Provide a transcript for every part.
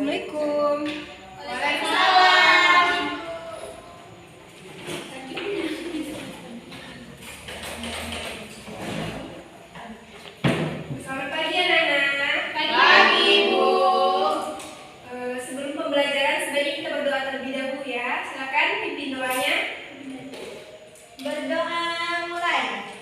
Assalamualaikum. Waalaikumsalam. Selamat pagi anak-anak. Pagi, Bu. Sebelum pembelajaran sebaiknya kita berdoa terlebih dahulu ya. Silakan pimpin doanya. Berdoa mulai.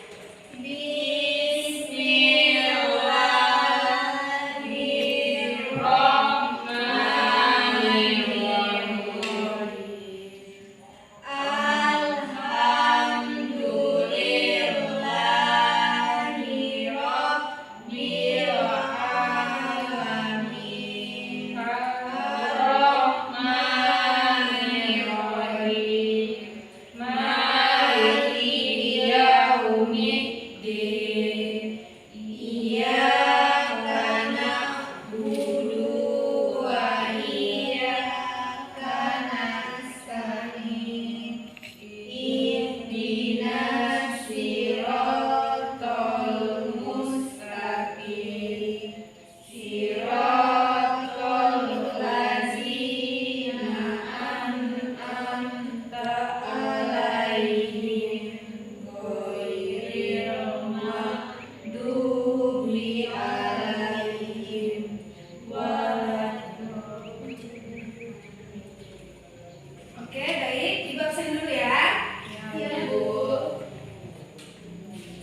Oke, baik. Ibu absen dulu ya. Ya, Bu.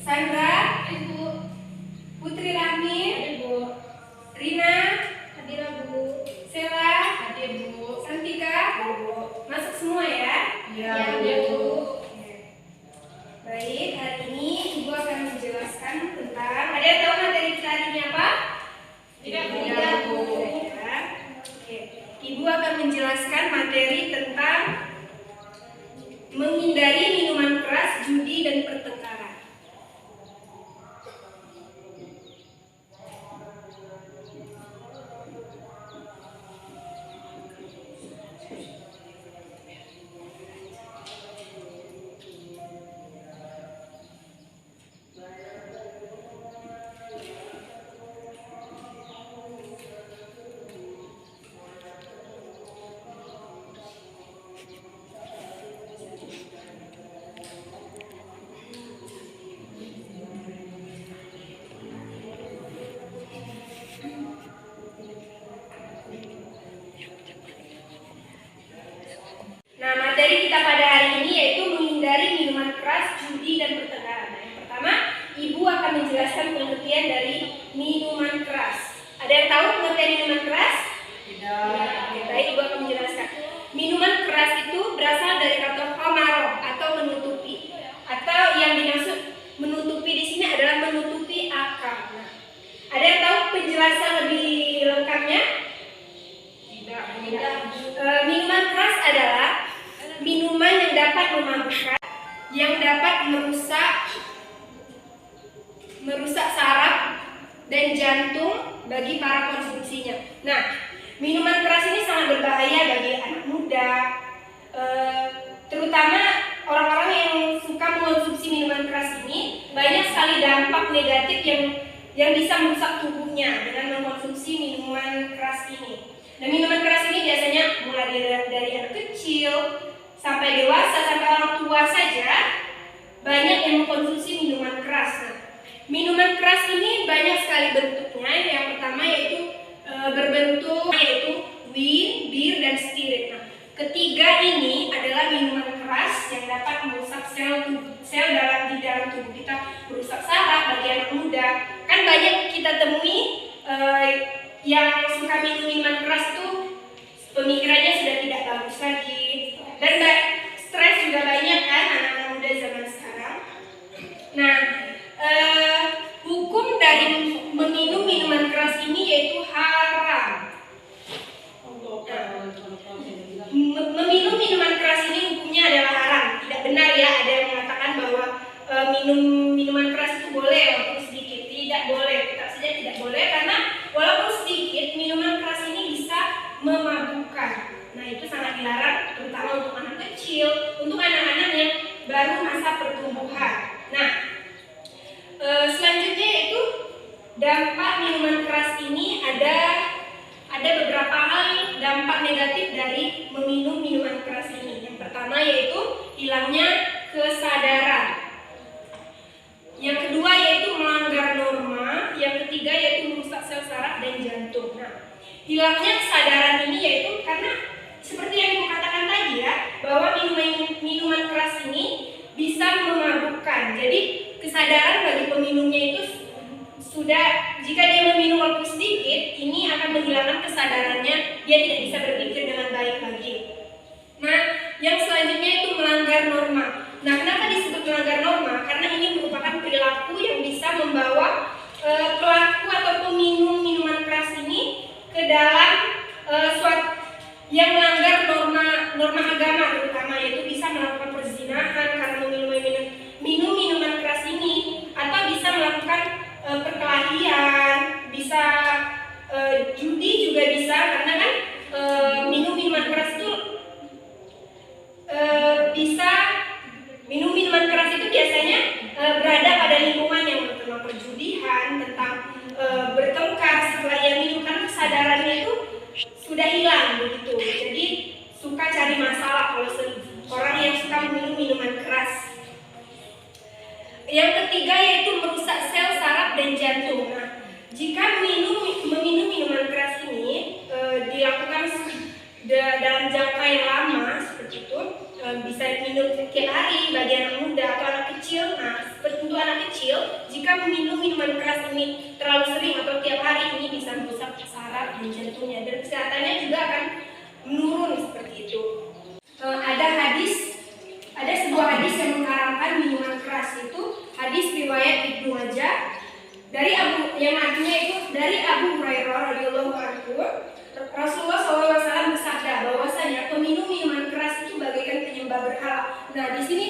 Sandra, Ibu. Putri Rahmin, Ibu. Rina, Hadir, Bu. Sela, Hadir, Bu. Santika, masuk semua ya. Ya, Bu. Baik, hari ini Ibu akan menjelaskan tentang, ada yang tahu materi kita hari ini apa? Tidak, Bu. Tidak, Bu. Ya. Oke. Ibu akan menjelaskan materi tentang menghindari minuman keras, judi, dan pertengkaran. Nah, materi kita pada hari ini yaitu menghindari minuman keras, judi, dan pertengkaran. Nah, yang pertama, Ibu akan menjelaskan pengertian dari minuman keras. Ada yang tahu pengertian minuman keras? Tidak. Oke, baik, Ibu akan menjelaskan. Minuman keras itu berasal dari kata khamaro atau menutupi. Atau yang dimaksud menutupi di sini adalah menutupi akal. Nah, ada yang tahu penjelasan lebih lengkapnya? Tidak. Minuman keras adalah minuman yang dapat memabukkan, yang dapat merusak saraf dan jantung bagi para konsumsinya. Nah, minuman keras ini sangat berbahaya bagi anak muda, terutama orang-orang yang suka mengonsumsi minuman keras ini. Banyak sekali dampak negatif yang bisa merusak tubuhnya dengan mengkonsumsi minuman keras ini. Nah, minuman keras ini biasanya mulai dari anak kecil sampai dewasa, sampai orang tua saja banyak yang mengkonsumsi minuman keras. Nah, minuman keras ini banyak sekali bentuknya. Yang pertama yaitu berbentuk yaitu wine, bir, dan spirit. Nah, ketiga ini adalah minuman keras yang dapat merusak sel di dalam tubuh kita, merusak saraf bagi anak muda. Kan banyak kita temui yang suka minum minuman keras itu pemikirannya sudah tidak bagus lagi, dan stres juga banyak kan anak-anak muda zaman sekarang. Nah, hukum dari meminum minuman keras ini yaitu haram. Meminum minuman keras ini hukumnya adalah haram. Tidak benar ya ada yang mengatakan bahwa minum minuman keras itu boleh walaupun sedikit. Tidak boleh, tetap saja tidak boleh, karena walaupun sedikit minuman keras ini bisa memabukkan. Nah, itu sangat dilarang, terutama untuk anak kecil, untuk anak-anak yang baru masa pertumbuhan. Nah, selanjutnya yaitu dampak minuman keras ini ada beberapa hal dampak negatif dari meminum minuman keras ini. Yang pertama yaitu hilangnya kesadaran. Yang kedua yaitu melanggar norma. Yang ketiga yaitu merusak sel saraf dan jantung. Nah, hilangnya kesadaran ini yaitu karena seperti yang Ibu katakan tadi ya, bahwa minuman keras ini bisa memabukkan. Jadi kesadaran bagi peminumnya itu sudah, jika dia meminum walaupun sedikit, ini akan menghilangkan kesadarannya, dia tidak bisa berpikir dengan baik lagi. Nah, yang selanjutnya itu melanggar norma. Nah, kenapa disebut melanggar norma? Karena ini merupakan perilaku yang bisa membawa pelaku atau peminum minuman keras ini ke dalam suatu yang melanggar norma agama, terutama yaitu bisa melakukan perzinahan karena minum minuman keras ini, atau bisa melakukan perkelahian, bisa judi juga bisa, karena kan minum minuman keras itu minum minuman keras itu biasanya berada pada lingkungan yang tentang perjudian, tentang bertengkar setelah ia minum, karena kesadarannya itu sudah hilang begitu. Jadi suka cari masalah kalau orang yang suka minum minuman keras. Yang ketiga yaitu merusak sel saraf dan jantung. Nah, jika meminum minuman keras ini dilakukan dalam jangka yang lama seperti itu, bisa minum setiap hari bagi anak muda atau anak kecil. Nah, untuk anak kecil, jika meminum minuman keras ini terlalu sering atau tiap hari, ini bisa merusak saraf dan jantungnya, dan kesehatannya juga akan menurun seperti itu. Ada sebuah hadis yang mengharamkan minuman keras, itu hadis riwayat Ibnu Majah dari yang artinya itu dari Abu Hurairah radhiyallahu anhu. Rasulullah SAW bersabda bahwasanya peminum minuman keras itu bagaikan penyembah berhala. Nah, di sini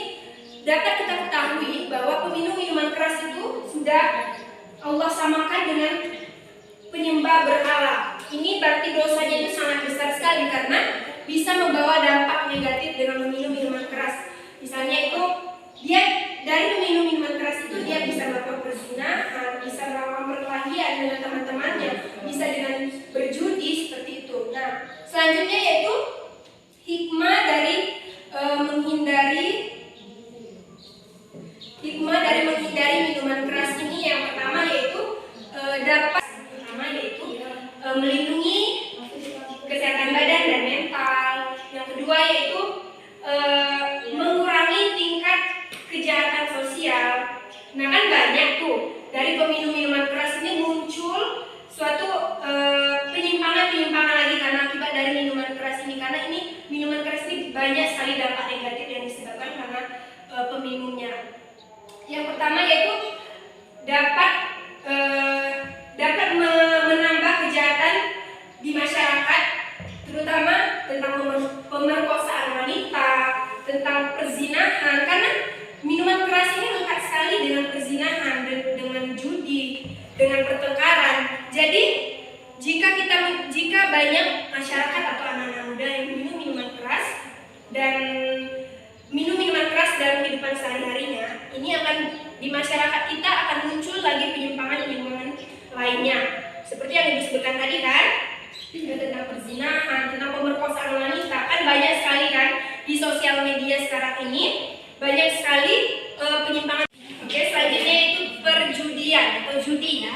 dapat kita ketahui bahwa peminum minuman keras itu sudah Allah samakan dengan penyembah berhala. Ini berarti dosanya itu sangat besar sekali karena bisa membawa dampak negatif dengan meminum minuman keras. Misalnya itu dia dari meminum minuman keras itu dia bisa melakukan perzinahan, bisa melakukan perkelahian dengan teman-temannya, bisa dengan berjudi seperti itu. Nah, selanjutnya yaitu hikmah dari menghindari minuman keras ini. Yang pertama yaitu melindungi kesehatan badan dan mental. Yang kedua yaitu mengurangi tingkat kejahatan sosial. Nah, kan banyak tuh dari peminum minuman keras ini muncul suatu penyimpangan lagi karena akibat dari minuman keras ini, karena ini minuman keras ini banyak sekali dampak negatif yang disebabkan karena peminumnya. Yang pertama yaitu dapat menambah kejahatan di masyarakat, terutama tentang pemerkosaan wanita, tentang perzinahan, karena minuman keras ini lekat sekali dengan perzinahan, dengan judi, dengan pertengkaran. Jadi jika banyak masyarakat atau anak-anak muda yang minum minuman keras dan minum minuman keras dalam kehidupan sehari-harinya, ini akan di masyarakat kita akan muncul lagi penyimpangan lainnya, seperti yang disebutkan tadi kan, tentang perzinahan, tentang pemerkosaan wanita. Kan banyak sekali kan di sosial media sekarang ini, banyak sekali penyimpangan. Oke, selanjutnya itu perjudian atau judi ya.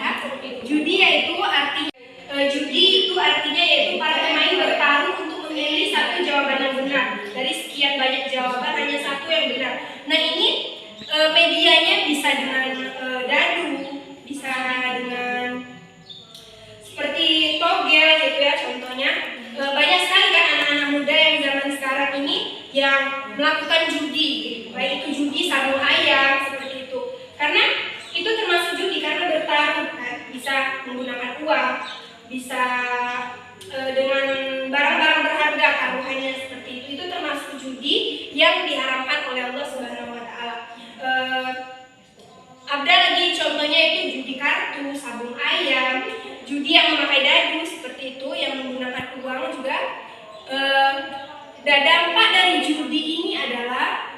Judi itu artinya yaitu para pemain bertarung untuk memilih satu jawaban yang benar. Dari sekian banyak jawaban hanya satu yang benar. Nah, ini medianya bisa dengan dadu, bisa dengan seperti togel gitu ya contohnya. Banyak sekali kan anak-anak muda yang zaman sekarang ini yang melakukan judi, baik itu judi sabung ayam seperti itu. Karena itu termasuk judi karena bertarung kan, bisa menggunakan uang, bisa dengan barang-barang berharga taruhannya seperti itu. Itu termasuk judi yang diharamkan oleh Allah Subhanahu wa taala. Ada lagi contohnya itu judi kartu, sabung ayam, judi yang memakai dadu seperti itu yang menggunakan uang juga. Dampak dari judi ini adalah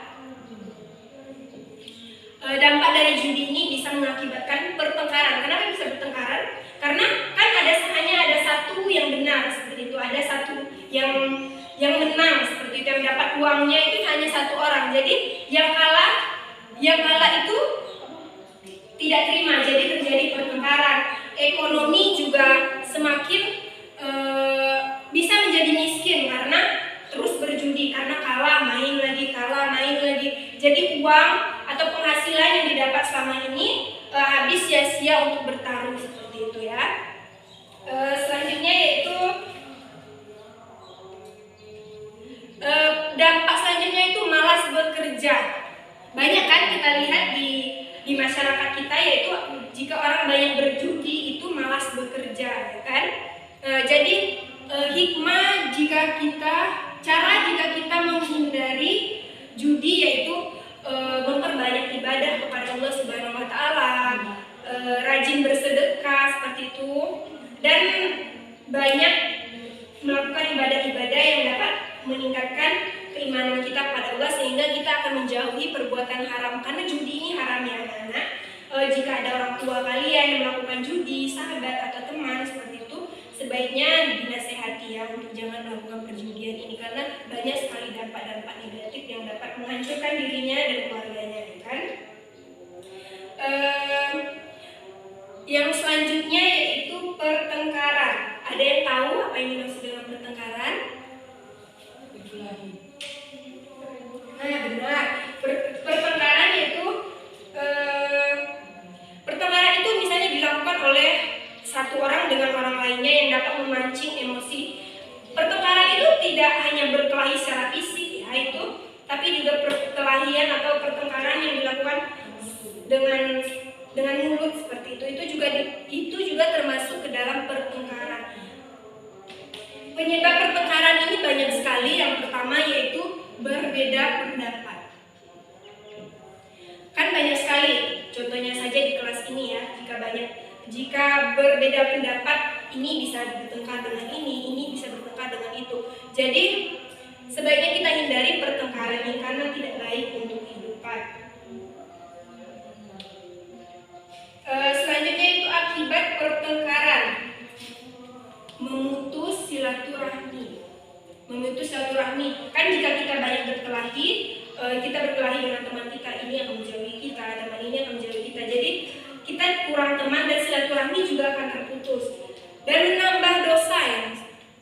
bisa mengakibatkan pertengkaran. Kenapa bisa bertengkaran? Karena kan hanya ada satu yang benar seperti itu, ada satu yang menang seperti itu, yang dapat uangnya itu hanya satu orang. Jadi yang kalah itu tidak terima, jadi terjadi pertengkaran. Ekonomi juga semakin bisa menjadi miskin karena terus berjudi, karena kalah main lagi. Jadi uang atau penghasilan yang didapat selama ini habis sia-sia untuk bertarung seperti itu ya. Selanjutnya yaitu dampak selanjutnya itu malas bekerja. Banyak kan kita lihat di masyarakat kita, yaitu jika orang banyak berjudi itu malas bekerja, ya kan? Jadi hikmah jika kita menghindari judi yaitu memperbanyak ibadah kepada Allah Subhanahu wa taala, rajin bersedekah seperti itu, dan banyak melakukan ibadah-ibadah yang dapat meningkatkan keimanan kita kepada Allah, sehingga kita akan menjauhi perbuatan haram, karena judi ini haram ya anak-anak. Jika ada orang tua kalian yang melakukan judi, sahabat atau teman seperti itu, sebaiknya dinasehati ya untuk jangan melakukan perjudian ini, karena banyak sekali dampak-dampak negatif yang dapat menghancurkan dirinya dan keluarganya, kan? Yang selanjutnya yaitu pertengkaran. Ada yang tahu apa yang dimaksud dengan pertengkaran? Nah, benar. Pertengkaran yaitu pertengkaran itu misalnya dilakukan oleh satu orang dengan orang lainnya yang dapat memancing emosi. Pertengkaran itu tidak hanya berkelahi secara fisik ya itu, tapi juga perkelahian atau pertengkaran yang dilakukan dengan mulut seperti itu. Itu juga termasuk ke dalam pertengkaran. Penyebab pertengkaran ini banyak sekali. Yang pertama yaitu berbeda pendapat. Kan banyak sekali, contohnya saja di kelas ini ya, jika berbeda pendapat, ini bisa bertengkar dengan ini bisa bertengkar dengan itu. Jadi sebaiknya kita hindari pertengkaran ini karena tidak baik untuk kehidupan. Selanjutnya itu akibat pertengkaran, memutus silaturahmi. Kan jika kita banyak berkelahi, kita berkelahi dengan teman kita, ini yang menjauhi kita, teman ini yang menjauhi kita. Jadi kita kurang teman dan silaturahmi juga akan terputus. Dan menambah dosa ya.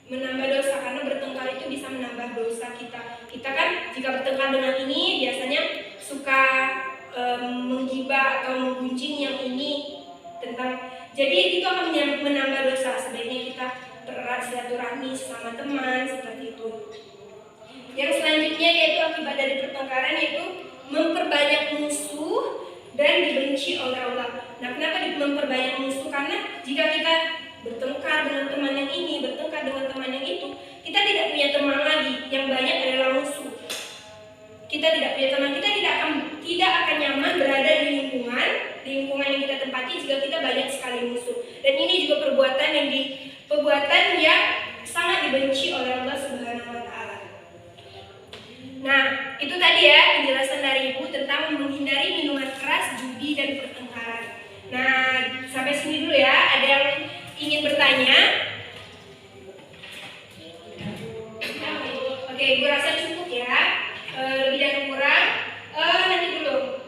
Menambah dosa, karena bertengkar itu bisa menambah dosa kita. Kita kan jika bertengkar dengan ini biasanya suka menggibah atau menggunjing yang ini jadi itu akan menambah dosa. Sebaiknya kita erat silaturahmi sama teman seperti itu. Yang selanjutnya yaitu akibat dari pertengkaran yaitu memperbanyak musuh dan dibenci oleh Allah. Nah, kenapa memperbanyak musuh? Karena jika kita bertengkar dengan teman yang ini, bertengkar dengan teman yang itu, kita tidak punya teman lagi, yang banyak adalah musuh. Kita tidak punya teman, kita tidak akan nyaman berada di lingkungan yang kita tempati jika kita banyak sekali musuh. Dan ini juga perbuatan yang sangat dibenci oleh Allah Subhanahu wa taala. Nah, itu tadi ya penjelasan dari Ibu tentang menghindari minuman keras, judi dan pertengkaran. Nah, sampai sini dulu ya. Ada yang ingin bertanya? Oke, Ibu rasa cukup ya. Lebih dan kurang nanti dulu.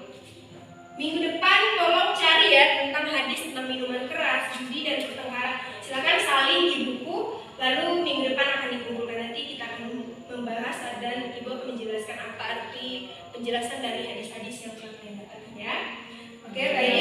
Minggu depan tolong cari ya tentang hadis tentang minuman keras, judi dan pertengkaran. Silakan salin di buku. Lalu minggu depan akan dikumpulkan, nanti kita akan membahas dan Ibu akan menjelaskan apa arti penjelasan dari hadis-hadis yang telah kita dapatkan ya. Oke, baik.